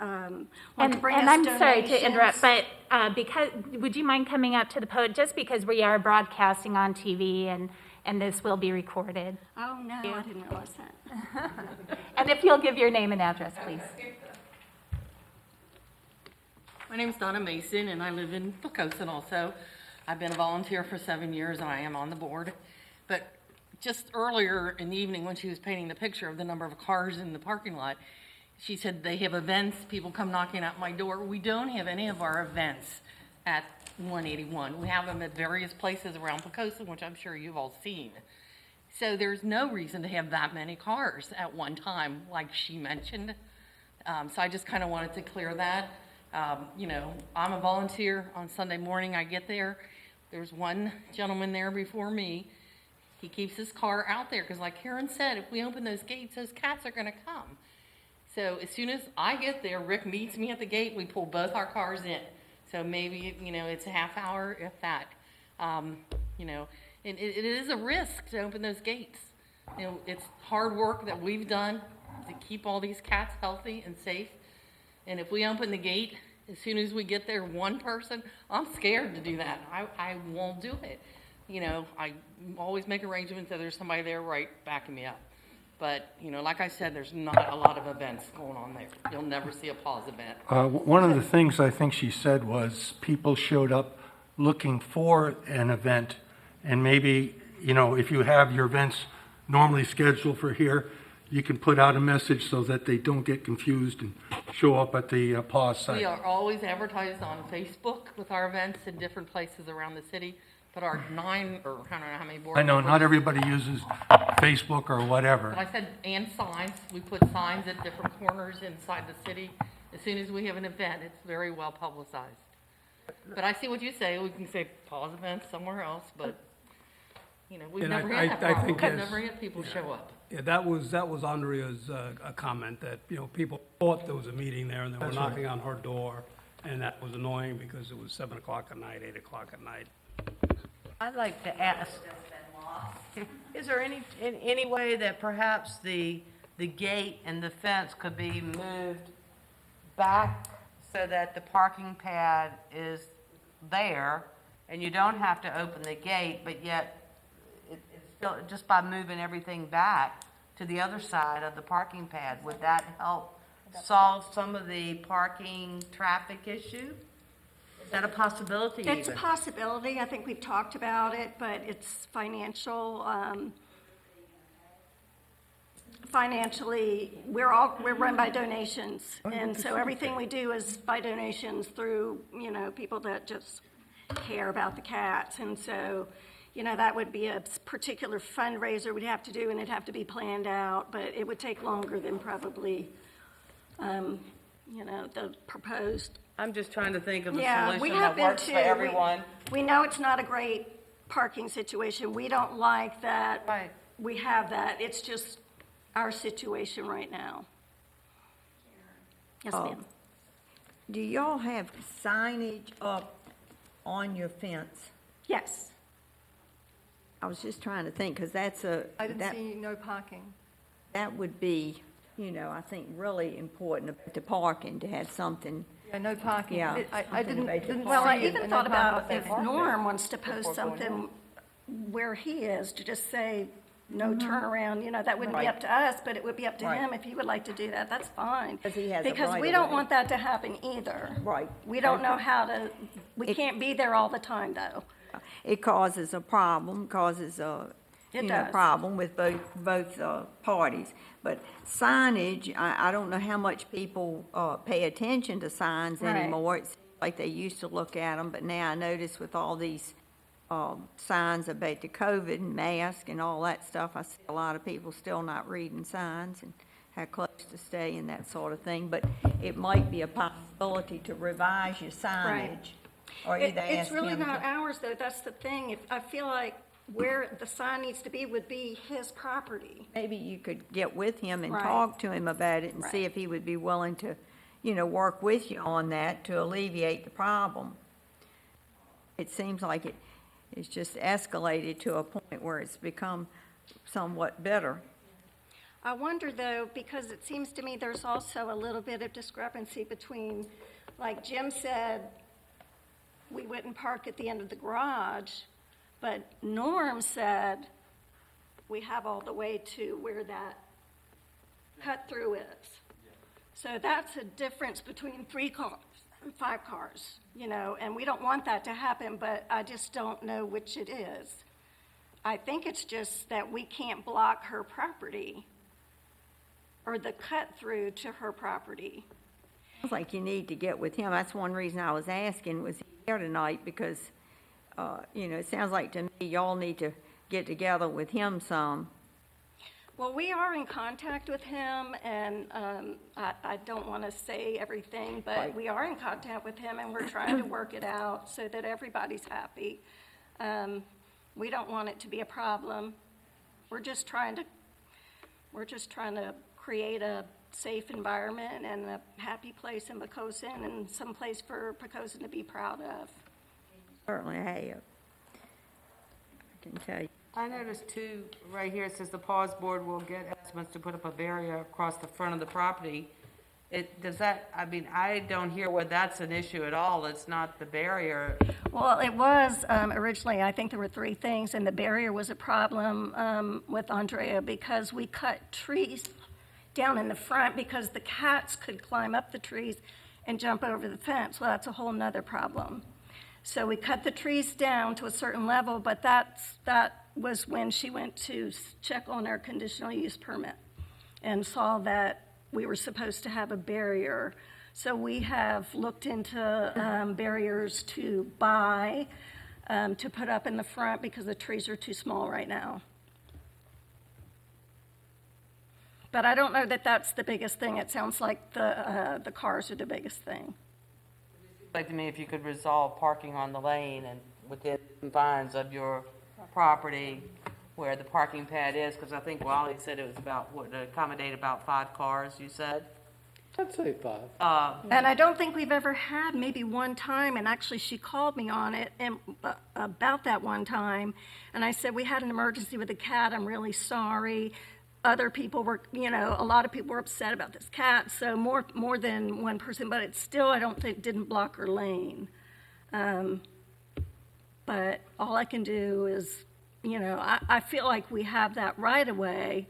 want to bring us And I'm sorry to donations. interrupt, but because, would you mind coming up to the podium, just because we are broadcasting on TV and this will be recorded? Oh, no, I didn't realize that. And if you'll give your name and address, please. My name's Donna Mason, and I live in Poquoson also. I've been a volunteer for 7 years, and I am on the board. But just earlier in the evening, when she was painting the picture of the number of cars in the parking lot, she said they have events, people come knocking at my door. We don't have any of our events at 181. We have them at various places around Poquoson, which I'm sure you've all seen. So there's no reason to have that many cars at one time, like she mentioned. So I just kind of wanted to clear that. I'm a volunteer. On Sunday morning, I get there. There's one gentleman there before me. He keeps his car out there because, like Karen said, if we open those gates, those cats are going to come. So as soon as I get there, Rick meets me at the gate. We pull both our cars in. So maybe, it's a half hour, if that. And it is a risk to open those gates. It's hard work that we've done to keep all these cats healthy and safe. And if we open the gate, as soon as we get there, one person, I'm scared to do that. I won't do it. I always make arrangements that there's somebody there right backing me up. But, like I said, there's not a lot of events going on there. You'll never see a pause event. One of the things I think she said was people showed up looking for an event, and maybe, if you have your events normally scheduled for here, you can put out a message so that they don't get confused and show up at the pause We site. are always advertised on Facebook with our events in different places around the city, but our 9, or I don't know how many board I know, not members- everybody uses Facebook or whatever. But I said, and signs, we put signs at different corners inside the city. As soon as we have an event, it's very well publicized. But I see what you say, we can say pause events somewhere else, but, we've And never I had that problem. think We've yes. never had people show up. Yeah, that was Andrea's comment, that, people thought there was a meeting there, and they were That's right. knocking on her door, and that was annoying because it was 7 o'clock at night, 8 o'clock at night. I'd like to ask, is there any way that perhaps the gate and the fence could be moved back so that the parking pad is there, and you don't have to open the gate, but yet it's still, just by moving everything back to the other side of the parking pad, would that help solve some of the parking traffic issue? Is that a possibility even? It's a possibility. I think we've talked about it, but it's financially, we're run by donations. And so everything we do is by donations through, people that just care about the cats. And so, that would be a particular fundraiser we'd have to do, and it'd have to be planned out, but it would take longer than probably, the proposed. I'm just trying to think of a Yeah, we solution have that been works too. for everyone. We know it's not a great parking situation. We don't like that. Right. We have that. It's just our situation right now. Yes, ma'am. Do y'all have signage up on your fence? Yes. I was just trying to think, because that's I didn't see no parking. that would be, I think really important to parking, to have something. Yeah, no parking. Yeah, I something didn't about the Well, I see it, even and thought no parking about if sign. Norm wants to post something where he is, to just say, no turnaround, that wouldn't be up to us, but it would be up to Right. him if he would like to do that, that's fine. 'Cause he has a Because right we of don't way. want that to happen either. Right. We don't know how to, we can't be there all the time, though. It causes a problem, It does. problem with both parties. But signage, I don't know how much people pay attention to signs Right. anymore. It's like they used to look at them, but now I notice with all these signs about the COVID and mask and all that stuff, I see a lot of people still not reading signs and how close to stay and that sort of thing. But it might be a possibility to revise your signage. Or either It's ask really him to- not ours, though, that's the thing. I feel like where the sign needs to be would be his property. Maybe you could get with him and Right. talk to him about it and see Right. if he would be willing to, work with you on that to alleviate the problem. It seems like it's just escalated to a point where it's become somewhat bitter. I wonder, though, because it seems to me there's also a little bit of discrepancy between, like Jim said, we wouldn't park at the end of the garage, but Norm said we have all the way to where that cut-through is. So that's a difference between 3 cars and 5 cars, and we don't want that to happen, but I just don't know which it is. I think it's just that we can't block her property or the cut-through to her property. Sounds like you need to get with him. That's one reason I was asking, was he here tonight? Because, it sounds like to me y'all need to get together with him some. Well, we are in contact with him, and I don't want to say everything, but Right. we are in contact with him, and we're trying to work it out so that everybody's happy. We don't want it to be a problem. We're just trying to create a safe environment and a happy place in Poquoson, and some place for Poquoson to be proud of. Certainly have. I can tell you. I noticed too, right here, it says the pause board will get estimates to put up a barrier across the front of the property. I don't hear where that's an issue at all. It's not the barrier. Well, it was originally, I think there were 3 things, and the barrier was a problem with Andrea because we cut trees down in the front because the cats could climb up the trees and jump over the fence. Well, that's a whole nother problem. So we cut the trees down to a certain level, but that was when she went to check on our conditional use permit. and saw that we were supposed to have a barrier. So we have looked into barriers to buy, to put up in the front because the trees are too small right now. But I don't know that that's the biggest thing. It sounds like the cars are the biggest thing. Like to me, if you could resolve parking on the lane and within the confines of your property where the parking pad is, because I think Wally said it was about, what, to accommodate about 5 cars, you said? I'd say 5. And I don't think we've ever had, maybe one time, and actually she called me on it and about that one time, and I said, we had an emergency with a cat, I'm really sorry. Other people were, a lot of people were upset about this cat, so more than one person, but it still, I don't think, didn't block her lane. But all I can do is, I feel like we have that right of way,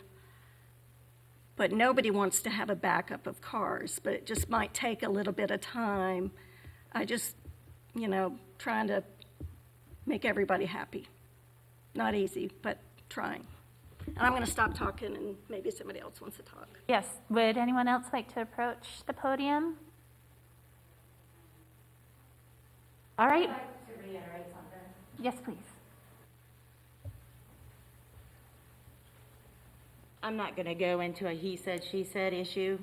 but nobody wants to have a backup of cars, but it just might take a little bit of time. I just, trying to make everybody happy. Not easy, but trying. And I'm going to stop talking, and maybe somebody else wants to talk. Yes, would anyone else like to approach the podium? All right. I'd like to reiterate something. Yes, please. I'm not going to go into a he said, she said issue,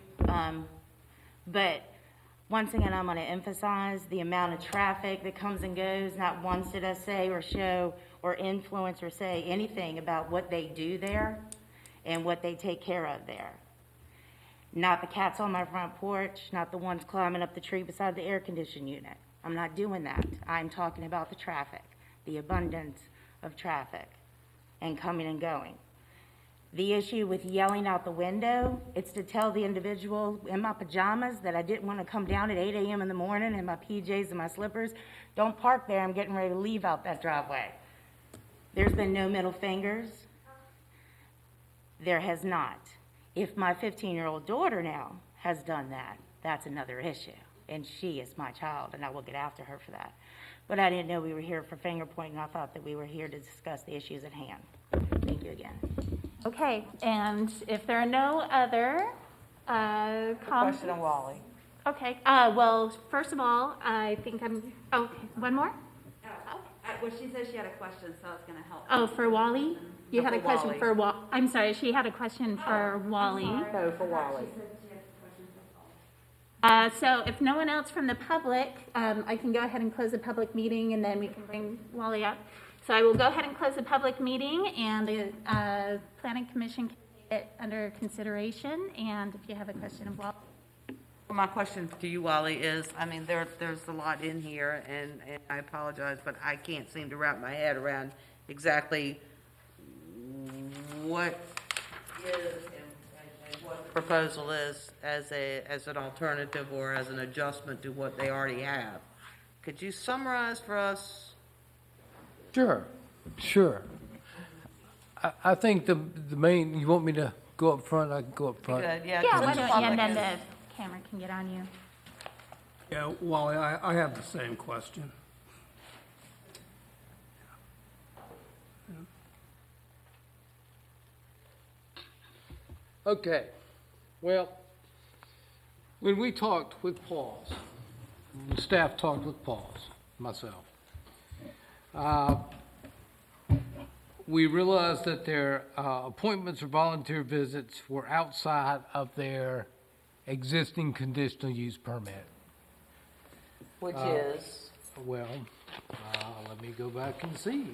but once again, I'm going to emphasize the amount of traffic that comes and goes. Not once did I say or show or influence or say anything about what they do there and what they take care of there. Not the cats on my front porch, not the ones climbing up the tree beside the air conditioning unit. I'm not doing that. I'm talking about the traffic, the abundance of traffic and coming and going. The issue with yelling out the window, it's to tell the individual in my pajamas that I didn't want to come down at 8 a.m. in the morning in my PJs and my slippers. Don't park there. I'm getting ready to leave out that driveway. There's been no middle fingers. There has not. If my 15-year-old daughter now has done that, that's another issue. And she is my child, and I will get after her for that. But I didn't know we were here for finger pointing. I thought that we were here to discuss the issues at hand. Thank you again. Okay, and if there are no other comments. Question of Wally. Okay, well, first of all, I think okay, one more? Well, she said she had a question, so I was gonna help. Oh, for Wally? You had a for question Wally. for I'm sorry, she had a question for Wally. No, for Wally. So if no one else from the public, I can go ahead and close the public meeting, and then we can bring Wally up. So I will go ahead and close the public meeting, and the Planning Commission can take it under consideration, and if you have a question of Wally. My question to you, Wally, is, I mean, there's a lot in here, and I apologize, but I can't seem to wrap my head around exactly what is and what the proposal is as an alternative or as an adjustment to what they already have. Could you summarize for us? Sure. I think the main, you want me to go up front, I can go up front. Good, yeah. Yeah, 'cause why the don't you, and public then is- the camera can get on you. Yeah, Wally, I have the same question. Okay, well, when we talked with Pauls, the staff talked with Pauls, myself, we realized that their appointments or volunteer visits were outside of their existing conditional use permit. Which is, Well, let me go back and see.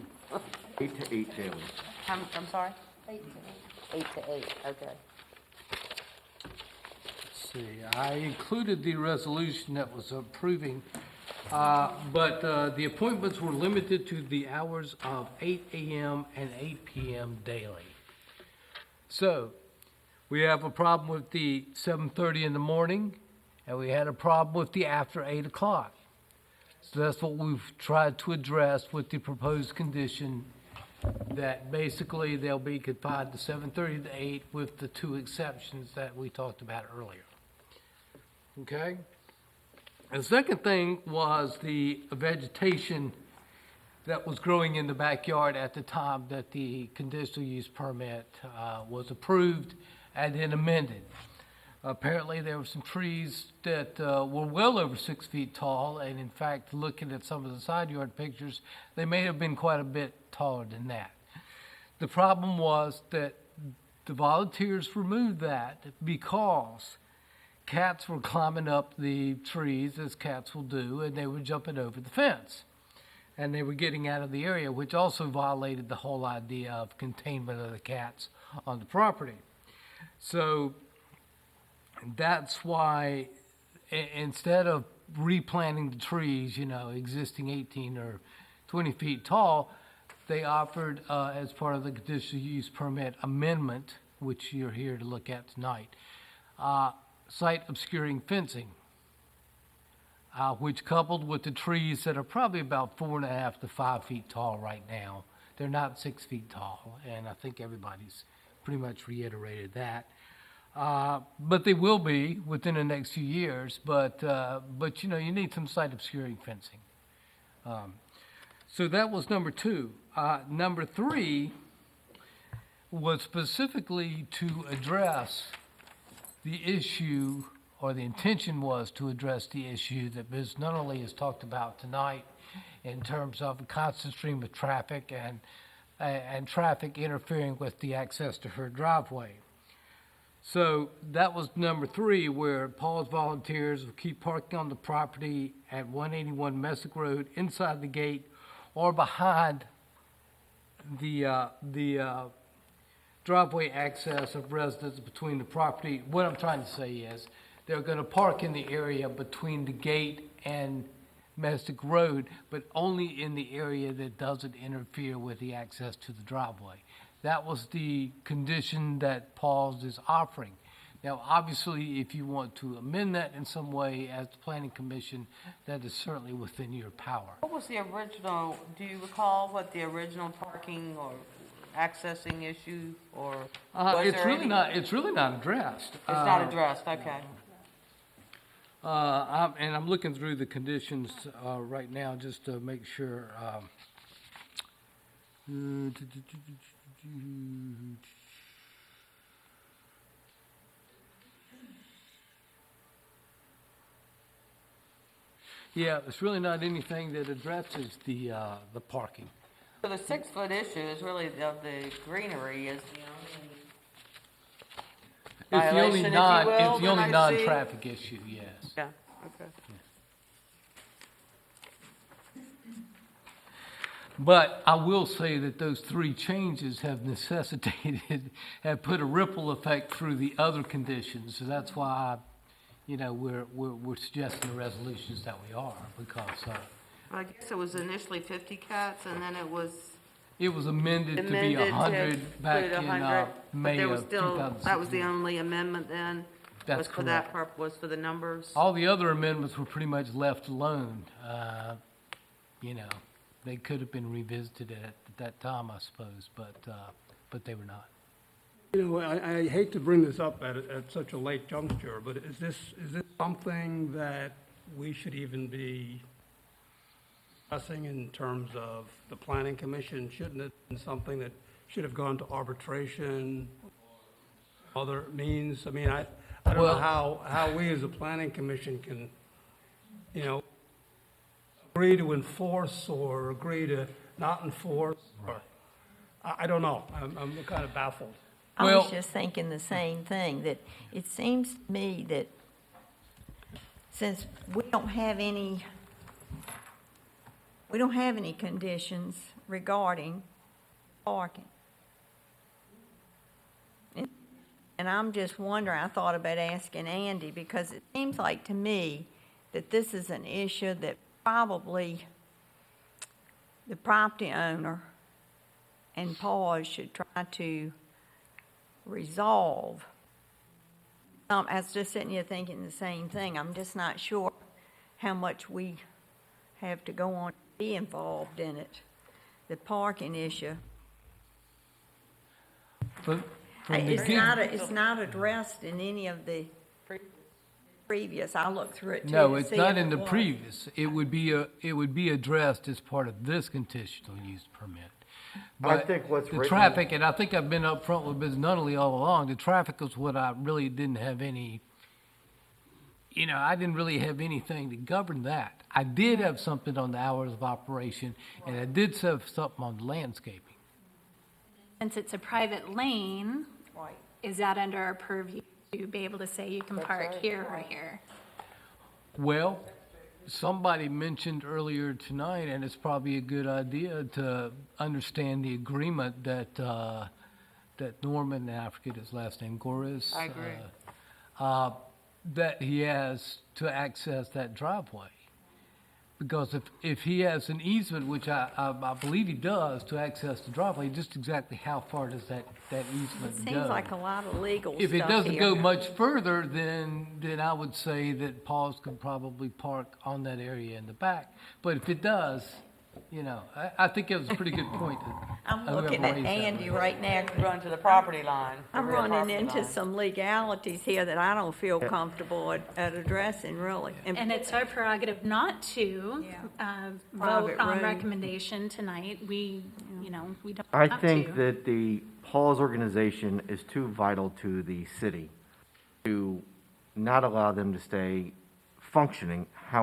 8 to 8 daily. I'm sorry? 8 to 8, okay. Let's see, I included the resolution that was approving, but the appointments were limited to the hours of 8 a.m. and 8 p.m. daily. So, we have a problem with the 7:30 in the morning, and we had a problem with the after 8 o'clock. So that's what we've tried to address with the proposed condition, that basically they'll be confined to 7:30 to 8 with the 2 exceptions that we talked about earlier. Okay? The second thing was the vegetation that was growing in the backyard at the time that the conditional use permit was approved and then amended. Apparently, there were some trees that were well over 6 feet tall, and in fact, looking at some of the side yard pictures, they may have been quite a bit taller than that. The problem was that the volunteers removed that because cats were climbing up the trees, as cats will do, and they were jumping over the fence. And they were getting out of the area, which also violated the whole idea of containment of the cats on the property. So that's why instead of replanting the trees, existing 18 or 20 feet tall, they offered, as part of the conditional use permit amendment, which you're here to look at tonight, site obscuring fencing, which coupled with the trees that are probably about 4.5 to 5 feet tall right now. They're not 6 feet tall, and I think everybody's pretty much reiterated that. But they will be within the next few years, but you need some site obscuring fencing. So that was number 2. Number 3 was specifically to address the issue, or the intention was to address the issue that Ms. Nunnally has talked about tonight in terms of a constant stream of traffic and traffic interfering with the access to her driveway. So that was number 3, where Paul's volunteers will keep parking on the property at 181 Messick Road inside the gate or behind the driveway access of residents between the property. What I'm trying to say is they're going to park in the area between the gate and Messick Road, but only in the area that doesn't interfere with the access to the driveway. That was the condition that Paul's is offering. Now, obviously, if you want to amend that in some way as the Planning Commission, that is certainly within your power. What was the original, do you recall what the original parking or accessing issue, or was It's there really any- not. It's really not addressed. It's not addressed, okay. And I'm looking through the conditions right now just to make sure. Yeah, it's really not anything that addresses the parking. So the 6-foot issue is really of the greenery is the only violation, if you will, It's the that only I see. non-traffic issue, yes. Yeah, okay. But I will say that those 3 changes have necessitated, have put a ripple effect through the other conditions. So that's why, we're suggesting the resolutions that we are, because I guess it was initially 50 cats, and then it was it was amended to be amended 100 back include in 100. But May there was of still, 2016. that was the only amendment then? That's Was for that correct. was for the numbers? All the other amendments were pretty much left alone. They could have been revisited at that time, I suppose, but they were not. I hate to bring this up at such a late juncture, but is this something that we should even be discussing in terms of the Planning Commission? Shouldn't it have been something that should have gone to arbitration, other means? I mean, I don't know how we as a Planning Commission can, agree to enforce or agree to not enforce. Or, I don't know. I'm kind of baffled. I was just thinking the same thing, that it seems to me that since we don't have any conditions regarding parking. And I'm just wondering, I thought about asking Andy, because it seems like to me that this is an issue that probably the property owner and Paul should try to resolve. I was just sitting here thinking the same thing. I'm just not sure how much we have to go on to be involved in it, the parking issue. It's not addressed in any of the previous. I looked through it too. No, to it's see not if in it the was. previous. It would be addressed as part of this conditional use permit. But think what's the written- traffic, and I think I've been up front with Ms. Nunnally all along, the traffic was what I really didn't have any, I didn't really have anything to govern that. I did have something on the hours of operation, and I did have something on landscaping. Since it's a private lane, Right. is that under our purview to be able to say you can park right. here or here? Well, somebody mentioned earlier tonight, and it's probably a good idea to understand the agreement that, that Norman, I forget his last name, Goris? I agree. That he has to access that driveway. Because if he has an easement, which I believe he does, to access the driveway, just exactly how far does that easement It go? seems like a lot of legal stuff If it doesn't here. go much further, then I would say that Paul's could probably park on that area in the back. But if it does, I think it was a pretty good point. I'm whoever looking at raised that Andy was. right now. Run to the property line. the I'm rear running property into line. some legalities here that I don't feel comfortable at addressing, really. And it's our prerogative not to vote Private on road. recommendation tonight. We don't I have think to. that the Paul's organization is too vital to the city to not allow them to stay functioning.